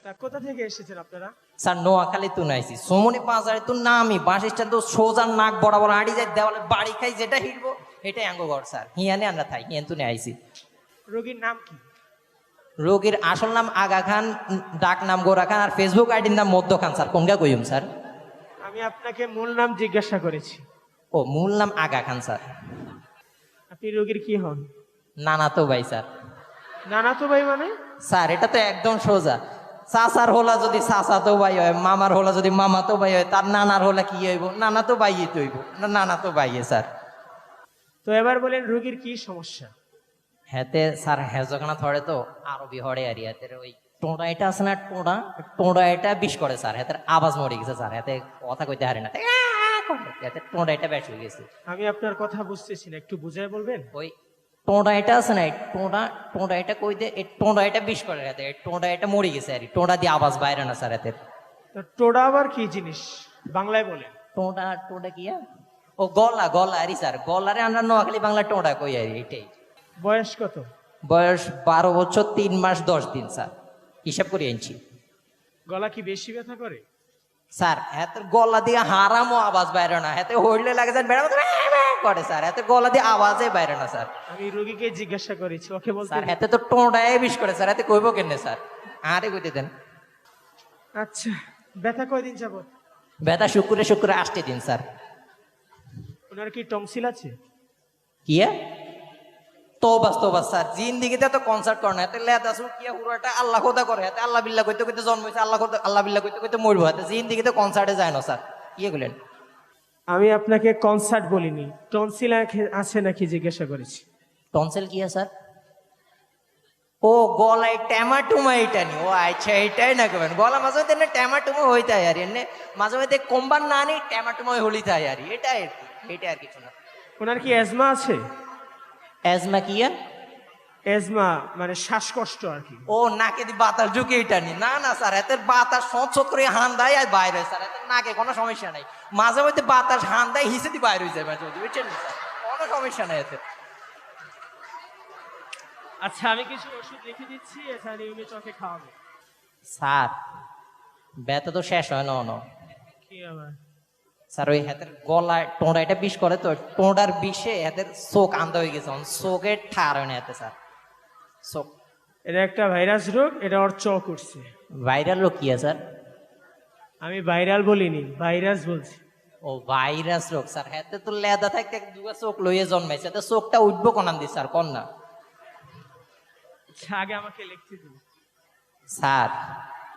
তা কোথা থেকে এসেছেন আপনারা? স্যার নোয়াখালী তো নাইছি সোমনি বাজারে তো নামি বাস স্ট্যান্ড তো সোজা নাক বরাবর আড়ি যায় দেওয়ালে বাড়ি খাই যেটা হিটবো এটাই আঙ্গ ঘর স্যার হিয়ানে আমরা থাই হিয়ান তো আইছি। রোগীর নাম কি? রোগীর আসল নাম আগা খান, ডাক নাম গোরা খান, আর ফেসবুক আইডির নাম মধ্য খান স্যার। কোনটা কইম স্যার? আমি আপনাকে মূল নাম জিজ্ঞাসা করেছি। ও মূল নাম আগা খান স্যার। আপনি রোগীর কি হন? নানা তো ভাই স্যার। নানাতো ভাই মানে? স্যার এটা তো একদম সোজা। চাচার হোলা যদি চাচা তো ভাই হয়, মামার হোলা যদি মামা তো ভাই হয়, তার নানার হোলা কি হইব? নানা তো ভাইয়ে তো হইব না, নানা তো ভাইয়ে স্যার। তো এবার বলেন রোগীর কি সমস্যা? হেতে স্যার হেজখানা থরে তো আরবি হরে আর হাতের ওই টোঁড়া এটা আছে না, টোঁড়া টোঁড়া এটা বিষ করে স্যার। হাতের আওয়াজ মরে গেছে স্যার, হাতে কথা কইতে হারে না, হাতে টোঁড়া এটা বেশ হয়ে গেছে। আমি আপনার কথা বুঝতেছি না, একটু বুঝায় বলবেন? ওই টোঁড়া এটা আছে না, টোঁড়া টোঁড়া এটা কইতে এই টোঁড়া এটা বিষ করে হাতে, টোঁড়া এটা মরে গেছে আর টোঁড়া দিয়ে আওয়াজ বাইরে না স্যার হাতের। তো টোড়া আবার কি জিনিস বাংলায় বলেন? টোঁড়া টোঁড়া কি ও গলা গলা আরি স্যার, গলারে আমরা নোয়াখালী বাংলা টোঁড়া কই আর এটাই। বয়স কত? বয়স 12 বছর 3 মাস 10 দিন স্যার, হিসাব করে আনছি। গলা কি বেশি ব্যথা করে? স্যার হাতের গলা দিয়ে হারামও আওয়াজ বাইরে না, হাতে হইলে লাগে স্যার বেড়া করে স্যার, হাতে গলা দিয়ে আওয়াজে বাইরে না স্যার। আমি রোগীকে জিজ্ঞাসা করেছি, ওকে বলতে স্যার দিন। হাতে তো টোঁড়ায় বিষ করে স্যার, হাতে কইব কেন স্যার? আরে কইতে দেন। আচ্ছা, ব্যথা কয়দিন যাবত? ব্যথা শুক্রে শুক্রে 8 দিন স্যার। ওনার কি টনসিল আছে? কি তোবাস তোবাস স্যার, জিন্দিগিতে তো কনসার্ট করে না, হাতে লেদা সুকিয়া পুরোটা আল্লাহ খোদা করে, হাতে আল্লাহ বিল্লাহ কইতে কইতে জন্ম হয়েছে, আল্লাহ খোদা আল্লাহ বিল্লাহ কইতে কইতে মরবো, হাতে জিন্দিগিতে কনসার্টে যায় না স্যার। কি বলেন? আমি আপনাকে কনসার্ট বলিনি, টনসিল আছে নাকি জিজ্ঞাসা করেছি। টনসিল কি স্যার? ও গলায় ট্যামাটুমা এটা নি, ও আচ্ছা এটাই না কেবেন গলা মাঝে মধ্যে না ট্যামাটুমা হইতে হয় আর এনে মাঝে মধ্যে কোম্বার না নি ট্যামাটুমা হলিতে হয় আর এটাই আর কি, এটা আর কিছু না। ওনার কি অ্যাজমা আছে? অ্যাজমা কি? অ্যাজমা মানে শ্বাসকষ্ট আর কি। ও নাকে দি বাতাস ঢুকে এটা নি? না না স্যার, এতে বাতাস সৎ সৎ করে হান দেয় আর বাইরে স্যার, এতে নাকে কোনো সমস্যা নাই। মাঝে মধ্যে বাতাস হান দেয় হিসে দি বাইরে হয়ে যায় মাঝে মধ্যে, বুঝছেন স্যার? কোনো সমস্যা নাই এতে। আচ্ছা, আমি কিছু ওষুধ লিখে দিচ্ছি, এটা নিয়মিত ওকে খাওয়াবে। স্যার ব্যথা তো শেষ হয় না। কি আবার? স্যার ওই হাতের গলায় টোঁড়া এটা বিষ করে তো, টোঁড়ার বিষে হাতের চোখ আন্দা হয়ে গেছে, চোখে ঠার হয় না হাতে স্যার। চোখ এটা একটা ভাইরাস রোগ, এটা ওর চোখ উঠছে। ভাইরাল রোগ কি স্যার? আমি ভাইরাল বলিনি, ভাইরাস বলছি। ও ভাইরাস রোগ স্যার, হাতে তো লেদা থাকতে দুগা চোখ লইয়ে জন্মাইছে, তো চোখটা উঠবো কোনান দি স্যার কন না? আচ্ছা, আগে আমাকে লিখতে দিন। স্যার